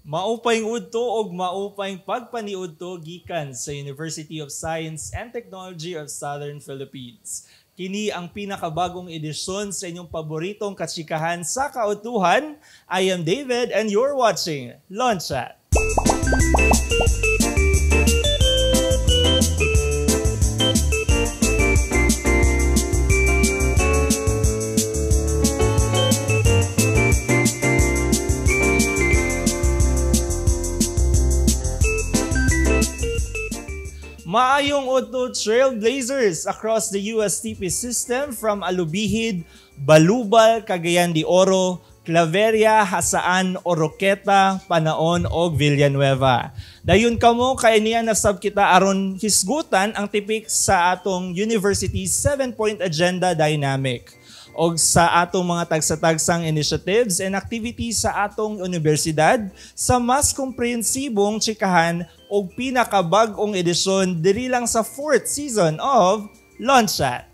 Maupayng udto og maupayng pagpaniudto gikan sa University of Science and Technology of Southern Philippines. Kini ang pinakabagong edisyon sa inyong paboritong katsikahan sa kautuhan. I am David and you're watching Launch Chat. Maayong udto trailblazers across the USTP system from Alubihid, Balubal, Cagayan de Oro, Claveria, Hasaan, Oroqueta, Panaon ug Villanueva. Dayon kamo kay niya nasab kita aron hisgutan ang tipik sa atong university's 7-point agenda dynamic og sa atong mga tagsa-tagsang initiatives and activities sa atong universidad sa mas komprehensibong tsikahan o pinakabag-ong edisyon diri lang sa 4th season of Launch Chat.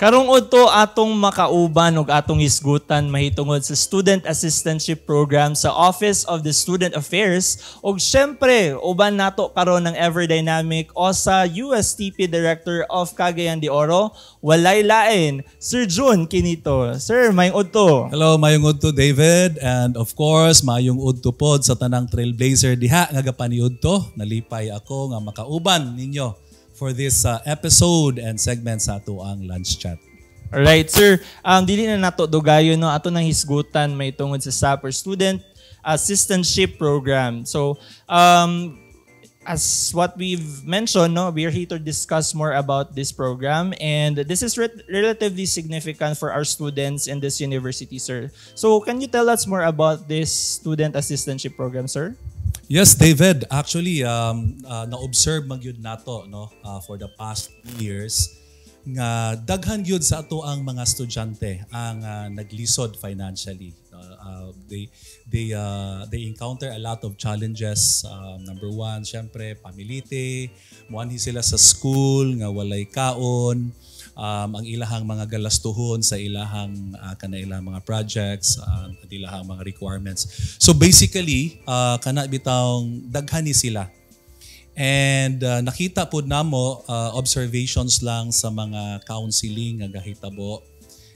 Karong udto atong makauban og atong hisgutan mahitungod sa Student Assistantship Program sa Office of the Student Affairs og syempre uban nato karon ng Everdynamic o sa USTP Director of Cagayan de Oro, walay lain, Sir June Kinito. Sir, mayong udto. Hello, mayong udto David, and of course mayong udto pod sa tanang trailblazer diha nga gapaniudto. Nalipay ako nga makauban ninyo for this episode and segment sa ato ang Lunch Chat. Alright, sir. Dili na nato dugayon no ato nang hisgutan may tungod sa SAP or Student Assistantship Program. So, as what we've mentioned, no, we are here to discuss more about this program, and this is relatively significant for our students in this university, sir. So, can you tell us more about this Student Assistantship Program, sir? Yes, David. Actually, na-observe man gyud nato no for the past years nga daghan gyud sa ato ang mga estudyante ang naglisod financially. They encounter a lot of challenges. Number one, syempre, pamilite, muanhi sila sa school nga walay kaon. Ang ilahang mga galastuhon sa ilahang kanailang mga projects at ilahang mga requirements. So basically, kana bitawng daghani sila. And nakita po namo observations lang sa mga counseling nga gahitabo.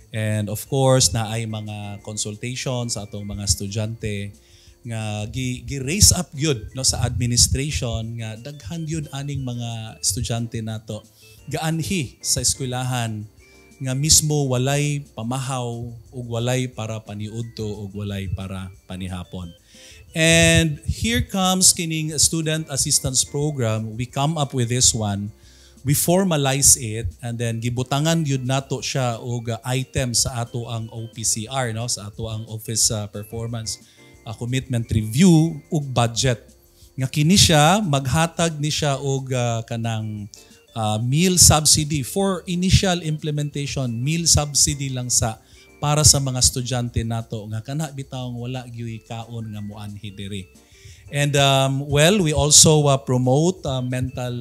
And of course, naay mga consultations sa atong mga estudyante nga gi-raise up gyud no sa administration nga daghan gyud aning mga estudyante nato gaanhi sa eskwelahan nga mismo walay pamahaw ug walay para paniudto ug walay para panihapon. And here comes kining Student Assistance Program. We come up with this one. We formalize it and then gibutangan gyud nato siya og item sa ato ang OPCR no sa ato ang Office Performance Commitment Review ug budget. Nga kini siya maghatag ni siya og kanang meal subsidy for initial implementation, meal subsidy lang sa para sa mga estudyante nato nga kana bitawng wala gyud kaon nga moanhi diri. And we also promote mental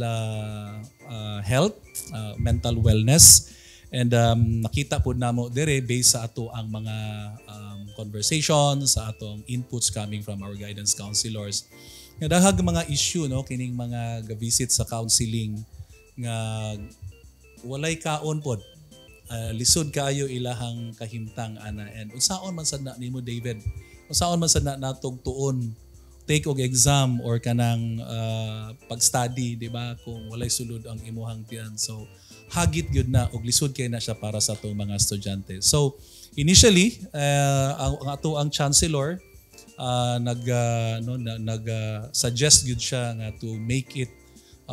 health, mental wellness, and nakita po namo dire based sa ato ang mga conversations, sa atong inputs coming from our guidance counselors. Nga dahag mga issue no kining mga visit sa counseling nga walay kaon pod, lisod kaayo ilahang kahimtang ana, and unsaon man sad na nimo David, unsaon man sad na natog tuon take og exam or kanang pag-study, di ba, kung walay sulod ang imuhang tiyan. So hagit gyud na og lisod kay na siya para sa atong mga estudyante. So initially ang chancellor suggest gyud siya nga to make it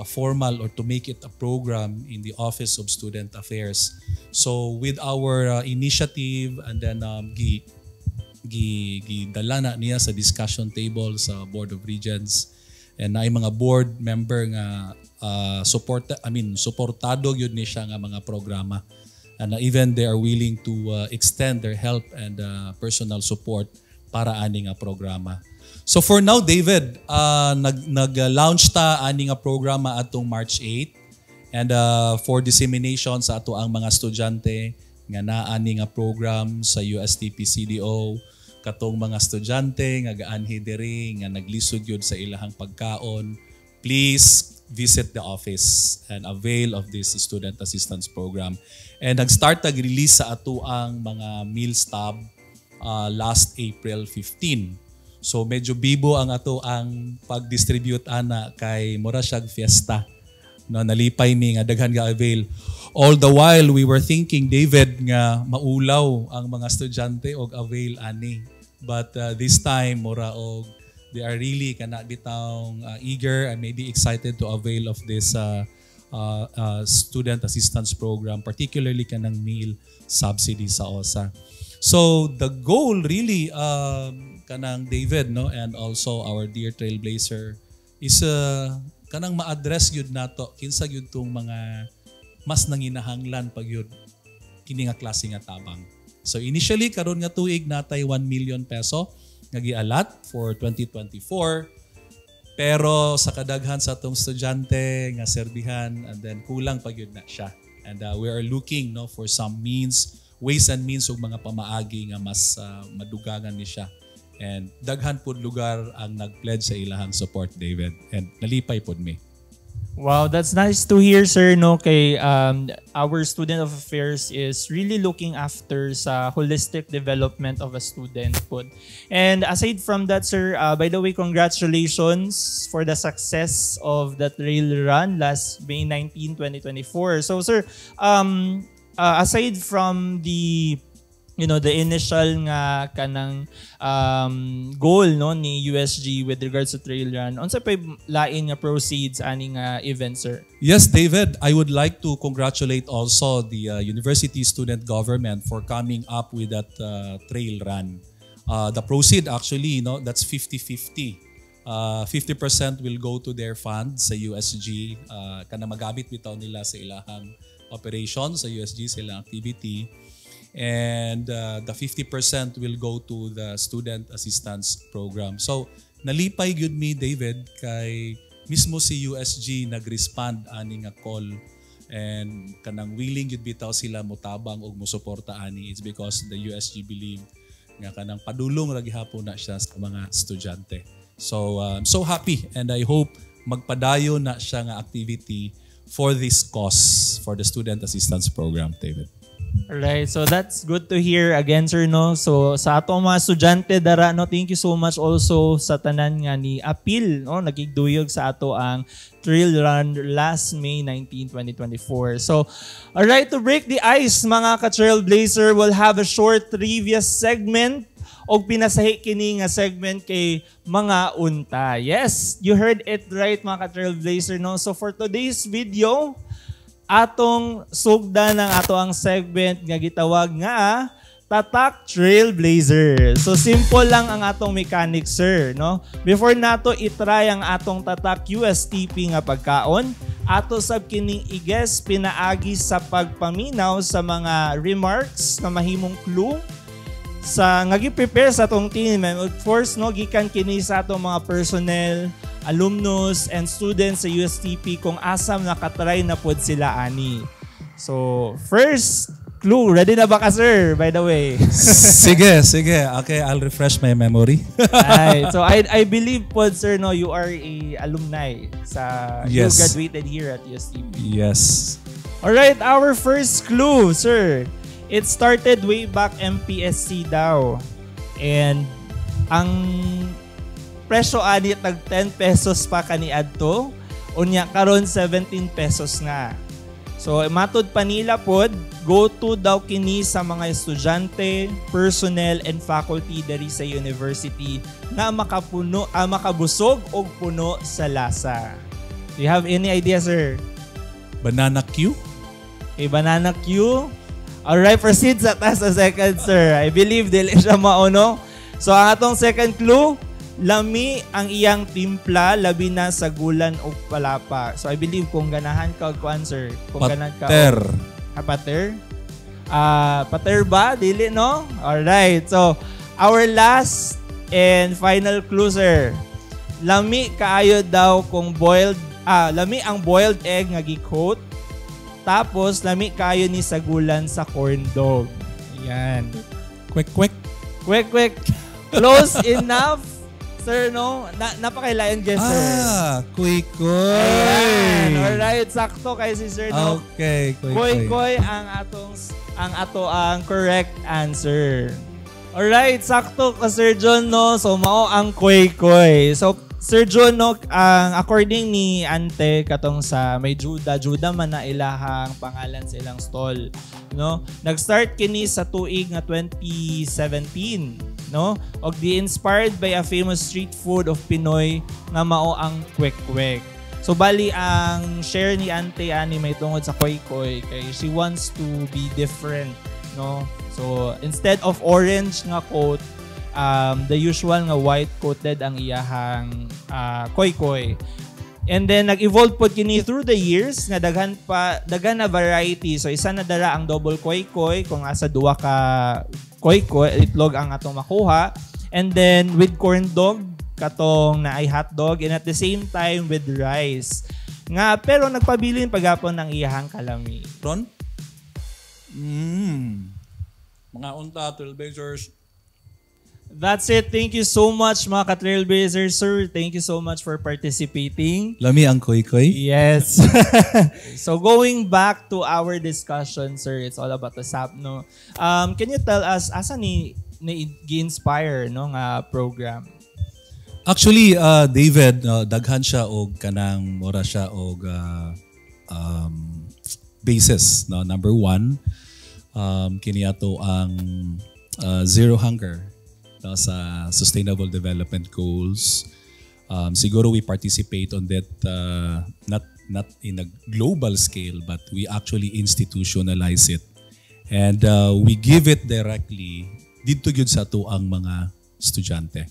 formal or to make it a program in the Office of Student Affairs. So with our initiative and then gidala na niya sa discussion table sa Board of Regents, and naay mga board member nga suportado gyud ni siya nga mga programa, and even they are willing to extend their help and personal support para ani nga programa. So for now, David, nag-launch ta ani nga programa atong March 8, and for dissemination sa ato ang mga estudyante nga naa ni nga program sa USTP CDO. katong mga estudyante nga gaanhi diri nga naglisod yun sa ilahang pagkaon, please visit the office and avail of this student assistance program. And nag-start nag-release sa ato ang mga meal stub last April 15. So medyo bibo ang ato ang pag-distribute ana kay mura siyag fiesta. No, nalipay mi nga daghan ga avail. All the while we were thinking, David, nga maulaw ang mga estudyante og avail ani. But this time mura og they are really kana bitawng eager and maybe excited to avail of this student assistance program, particularly kanang meal subsidy sa OSA. So the goal really kanang David, no, and also our dear Trailblazer is kanang ma-address yun nato kinsa yun tong mga mas nanginahanglan pag yun kini nga klase nga tabang. So initially karon nga tuig natay 1 million peso nga gialat for 2024. Pero sa kadaghan sa atong estudyante nga serbihan, and then kulang pa gyud na siya. And we are looking, no, for some means, ways and means ug mga pamaagi nga mas madugangan ni siya. And daghan pud lugar ang nagpledge sa ilahang support, David. And nalipay pud mi. Wow, that's nice to hear, sir. No, kay our student of affairs is really looking after sa holistic development of a student po. And aside from that, sir, by the way, congratulations for the success of the trail run last May 19, 2024. So, sir, aside from the the initial nga kanang goal, no, ni USG with regards to trail run, unsa pa lain nga proceeds ani nga event, sir? Yes, David, I would like to congratulate also the university student government for coming up with that trail run. The proceed actually, no, that's 50-50. 50% will go to their fund sa USG, kana magamit bitaw nila sa ilahang operation sa USG, sa ilang activity. And the 50% will go to the student assistance program. So nalipay gyud mi, David, kay mismo si USG nag-respond ani nga call, and kanang willing gyud bitaw sila motabang og mosuporta ani. It's because the USG believe nga kanang padulong ra gihapon na siya sa mga estudyante. So I'm so happy, and I hope magpadayon na siya nga activity for this cause, for the student assistance program, David. Alright, so that's good to hear again, sir, no? So sa atong mga estudyante dara, no, thank you so much also sa tanan nga ni apil, no, nagigduyog sa ato ang trail run last May 19, 2024. So alright, to break the ice, mga ka-Trailblazer, we'll have a short trivia segment og pinasahi kini nga segment kay mga unta. Yes, you heard it right, mga ka-Trailblazer, no? So for today's video, atong sugdan ng ato ang segment nga gitawag nga Tatak Trailblazer. So simple lang ang atong mechanics, sir, no? Before nato itry ang atong Tatak USTP nga pagkaon, ato sab kining i-guess pinaagi sa pagpaminaw sa mga remarks na mahimong clue sa nga gi-prepare sa atong team. And of course, no, gikan kini sa atong mga personnel, alumnus, and students sa USTP kung asam nakatry na pod sila ani. So, first clue, ready na ba ka, sir, by the way? Sige. Okay, I'll refresh my memory. Right. So, I believe pod, sir, no, you are a alumni sa Yes. You graduated here at USTP. Yes. Alright, our first clue, sir. It started way back MPSC daw. And ang presyo ani tag 10 pesos pa kaniadto, unya karon 17 pesos na. So matod pa nila pod, go to daw kini sa mga estudyante, personnel, and faculty diri sa university na makabusog og puno sa lasa. Do you have any idea, sir? Banana Q? Okay, Banana Q. Alright, proceed sa taas sa second, sir. I believe dili siya mauno. So ang atong second clue, lami ang iyang timpla, labi na sa gulan o palapa. So I believe kung ganahan ka og answer, kung ganahan ka Pater. Pater? Pater ba? Dili, no? Alright. So our last and final clue, sir. Lami kaayo daw kung lami ang boiled egg nga gi-coat. Tapos lami kayo ni sagulan sa corn dog. Ayan. Quick. Quick. Close enough, sir, no? Napakailayan guess, sir. Koy-koy. Alright, sakto kay si sir, no? Okay, Koy-koy ang correct answer. Alright, sakto ka, Sir John, no? So, mao ang koy-koy. So, Sir John, no, according ni Ante, katong sa may Juda man na ilahang pangalan sa ilang stall, no? Nag-start kini sa tuig nga 2017, no? Og di-inspired by a famous street food of Pinoy nga mao ang kwek-kwek. So, bali, ang share ni Ante ani may tungod sa koy-koy kay she wants to be different, no? So, instead of orange nga coat, the usual nga white coated ang iyahang koy-koy. And then, nag-evolve po kini through the years nga daghan na variety. So, isa na dara ang double koy-koy kung asa duwa ka koy-koy, itlog ang atong makuha. And then, with corn dog, katong na ay hotdog, and at the same time with rice. Nga, pero nagpabilin pagapon ng iyahang kalami. Ron? Mga unta, trailblazers. That's it. Thank you so much, mga ka-trailblazers, sir. Thank you so much for participating. Lami ang koy-koy? Yes. So going back to our discussion, sir, it's all about the SAP, no? Can you tell us, asa ni gi-inspire, no, nga program? Actually, David, daghan siya og kanang mora siya og basis. No? Number one, kini ato ang zero hunger, no, sa Sustainable Development Goals. Siguro we participate on that not in a global scale, but we actually institutionalize it. And we give it directly dito gyud sa ato ang mga estudyante.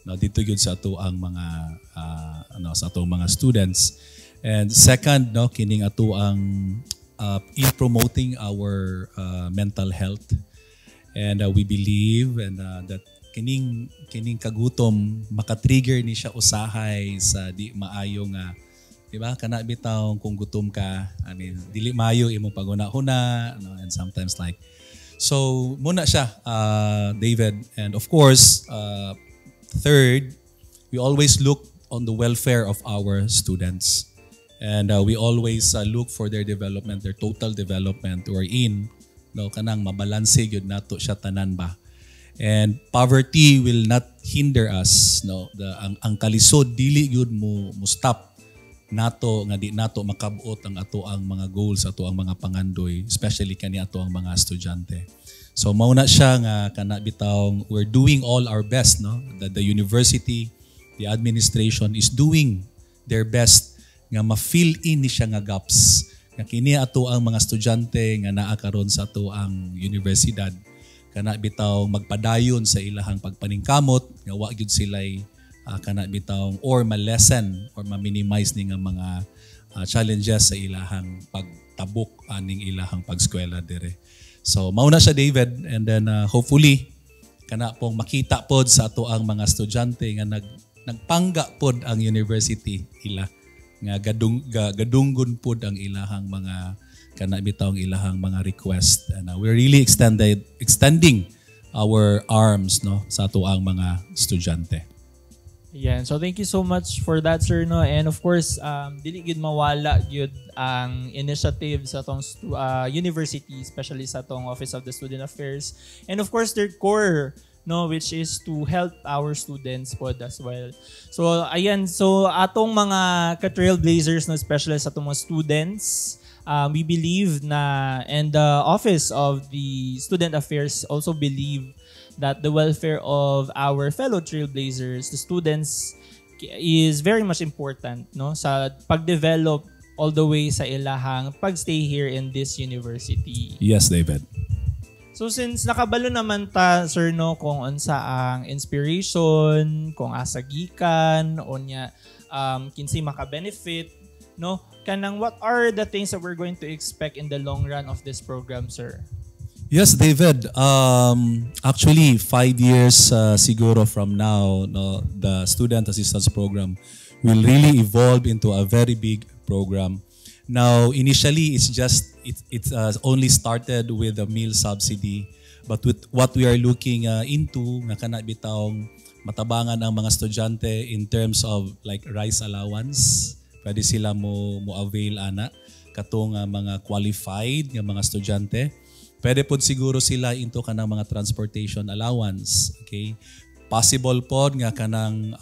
No, dito gyud sa ato ang mga sa atong mga students. And second, no, kining ato ang in promoting our mental health. And we believe and that kining kagutom makatrigger ni siya usahay sa di maayo nga, di ba? Kana bitaw kung gutom ka, dili maayo imong paguna-huna, no, and sometimes like so muna siya, David. And of course, third, we always look on the welfare of our students. And we always look for their development, their total development, wherein no, kanang mabalanse yun nato siya tanan ba. And poverty will not hinder us. No? Ang kalisod, dili yun mo stop nato, nga di nato makabuot ang ato ang mga goals, ato ang mga pangandoy, especially kani ato ang mga estudyante. So mauna siya nga kana bitaw, we're doing all our best, no? The university, the administration is doing their best nga ma-fill in ni siya nga gaps. Nga kini ato ang mga estudyante nga naa karon sa ato ang universidad kana bitaw magpadayon sa ilahang pagpaningkamot nga wa gyud sila'y kana bitaw or ma-lessen or ma-minimize ni nga mga challenges sa ilahang pagtabok aning ilahang pagskwela dire. So mauna siya, David, and then hopefully kana pong makita pod sa ato ang mga estudyante nga nagpangga pod ang university ila nga gadunggon pod ang ilahang mga kana bitaw ang ilahang mga request, and we're really extending our arms, no, sa ato ang mga estudyante. Yeah, so thank you so much for that, sir, no. And of course, dili gyud mawala gyud ang initiative sa atong university, especially sa atong Office of the Student Affairs, and of course their core, no, which is to help our students pod as well. So ayan, so atong mga ka-trailblazers, no, especially sa atong mga students, we believe na, and the Office of the Student Affairs also believe that the welfare of our fellow trailblazers, the students, is very much important, no, sa pag-develop all the way sa ilahang pag-stay here in this university. Yes, David. So since nakabalo naman ta, sir, no, kung unsa ang inspiration, kung asa gikan, onya kinsay maka-benefit, no, kanang what are the things that we're going to expect in the long run of this program, sir? Yes, David. Actually, 5 years siguro from now, no, the Student Assistance Program will really evolve into a very big program. Now, initially, it's only started with a meal subsidy, But with what we are looking into, nga kana bitawng matabangan ang mga estudyante in terms of like rice allowance. Pwede sila mo avail ana katong mga qualified nga mga estudyante. Pwede pod siguro sila into kanang mga transportation allowance. Okay? Possible pod nga kanang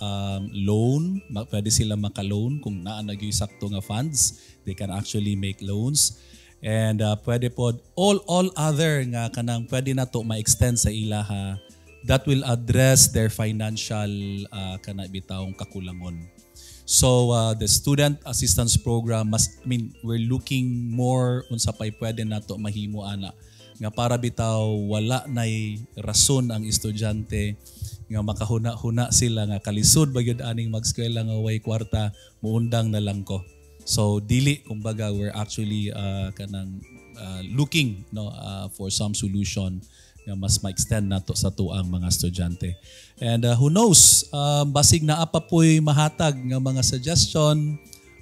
loan, pwede sila maka-loan kung naa nagyoy sakto nga funds, they can actually make loans. And pwede pod all other nga kanang pwede na to ma-extend sa ilaha that will address their financial kana bitawong kakulangon. So the student assistance program we're looking more unsa pay pwede nato mahimo ana nga para bitaw wala nay rason ang estudyante nga makahuna-huna sila nga kalisod ba gyud aning mag-eskwela nga way kwarta muundang na lang ko. So dili kumbaga we're actually kanang looking for some solution nga mas ma-extend nato sa tuang mga estudyante. And who knows, basig na apa po'y mahatag nga mga suggestion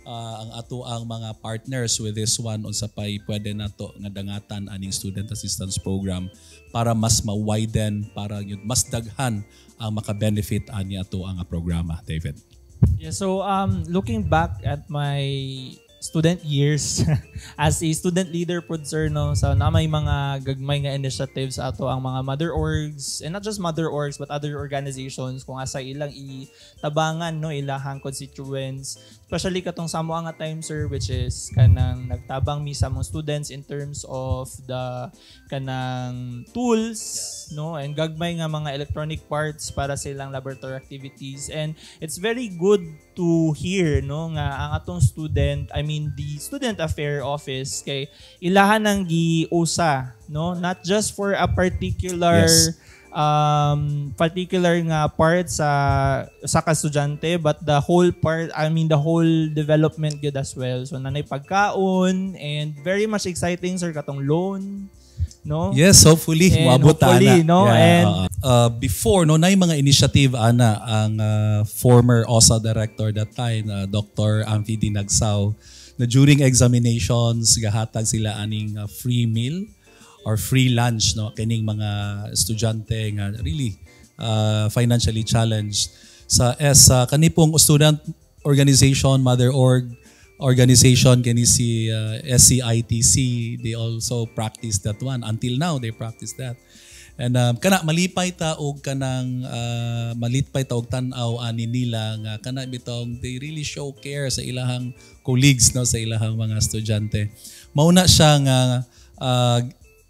ang ato ang mga partners with this one unsa pay pwede nato nga dangatan aning student assistance program para mas ma-widen, para yun, mas daghan ang maka-benefit ani ato ang programa, David. Yeah, so looking back at my student years as a student leader po sir, no, so na may mga gagmay nga initiatives ato ang mga mother orgs, and not just mother orgs but other organizations kung asa ilang itabangan no ilahang constituents, especially katong samo nga time sir, which is kanang nagtabang mi sa mga students in terms of the kanang tools, no, and gagmay nga mga electronic parts para sa ilang laboratory activities. And it's very good to hear no nga ang atong the student affair office kay ilahan ng giusa no, not just for a particular particular nga part sa kaestudyante but the whole part, the whole development good as well. So nanay pagkaon and very much exciting sir katong loan. No? Yes, hopefully moabot ana. No? Yeah, and before no nay mga initiative ana ang former OSA director that time, Dr. Amphi Dinagsaw, na during examinations gahatag sila aning free meal or free lunch no kining mga estudyante nga really financially challenged sa kanipong student organization, mother organization kani si SCITC. They also practice that one. Until now they practice that. And kana malipay ta og kanang malipay ta og tan-aw ani nila nga kana bitong they really show care sa ilahang colleagues no, sa ilahang mga estudyante. Mauna siya nga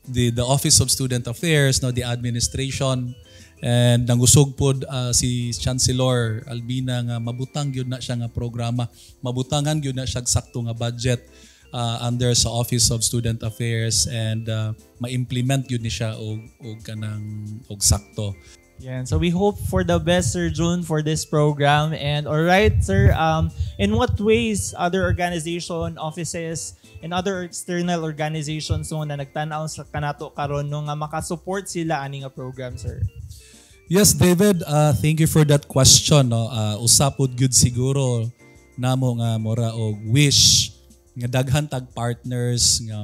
the Office of Student Affairs no, the administration, and nangusog pod si Chancellor Albina nga mabutang gyud na siya nga programa, mabutangan gyud na siya sakto nga budget under sa Office of Student Affairs, and ma-implement yun ni siya og sakto. Yeah, so we hope for the best, Sir June, for this program. And all right, sir, in what ways other organization, offices, and other external organizations no, na nagtanaw sa kanato karon no, nga makasupport sila ani nga program, sir? Yes, David, thank you for that question. No? Usapod good siguro namo nga mora og wish nga daghan tag partners nga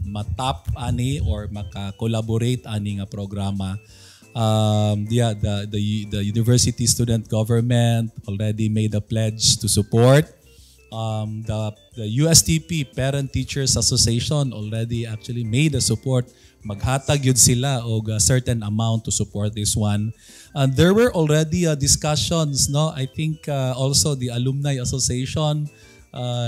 matap ani or maka-collaborate ani nga programa. The university student government already made a pledge to support. The USTP Parent Teachers Association already actually made a support. Maghatag yun sila og a certain amount to support this one. And there were already discussions, no? I think also the Alumni Association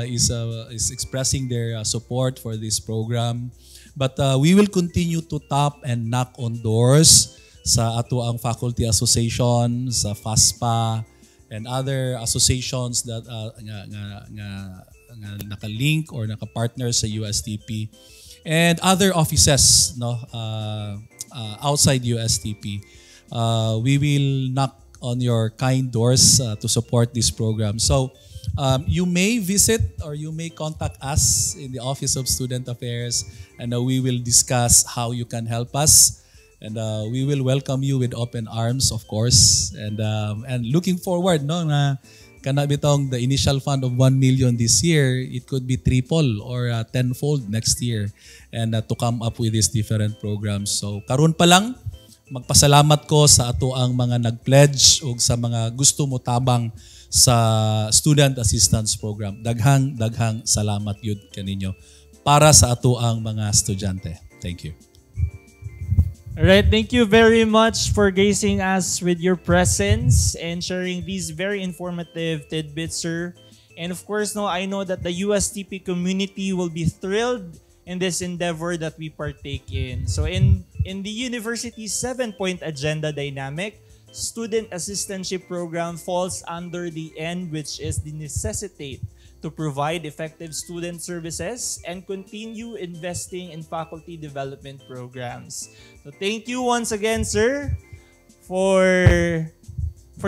is expressing their support for this program. But we will continue to tap and knock on doors sa ato ang faculty association, sa FASPA, and other associations that nga naka-link or naka-partner sa USTP, and other offices no outside USTP. We will knock on your kind doors to support this program. So you may visit or you may contact us in the Office of Student Affairs, and we will discuss how you can help us. And we will welcome you with open arms, of course. And looking forward no na kana bitong the initial fund of 1 million this year, it could be triple or tenfold next year, and to come up with these different programs. So karon pa lang magpasalamat ko sa ato ang mga nag-pledge ug sa mga gusto mo tabang sa student assistance program. Daghang salamat yun kaninyo para sa ato ang mga estudyante. Thank you. Alright, thank you very much for gracing us with your presence and sharing these very informative tidbits, sir. And of course, I know that the USTP community will be thrilled in this endeavor that we partake in. So in the university's 7-point agenda dynamic, student assistantship program falls under the N, which is the necessitate to provide effective student services and continue investing in faculty development programs. So thank you once again, sir, for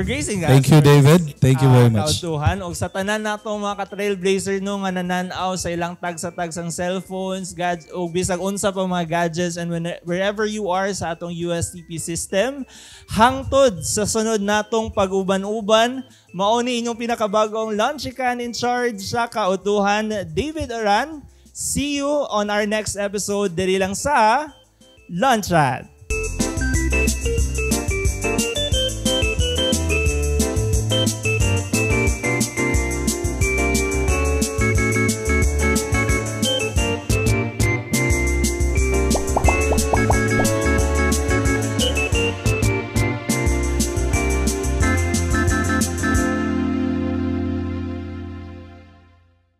gracing us. Thank you, David. Thank you very much. Kautuhan. O sa tanan nato mga ka-trailblazer no nga nananaw sa ilang tag-sa-tagsang cellphones, o bisag unsa pa mga gadgets, and wherever you are sa atong USTP system, hangtod sa sunod natong pag-uban-uban, mauni inyong pinakabagong Lunchican in charge sa kautuhan, David Aran. See you on our next episode diri lang sa Lunchat.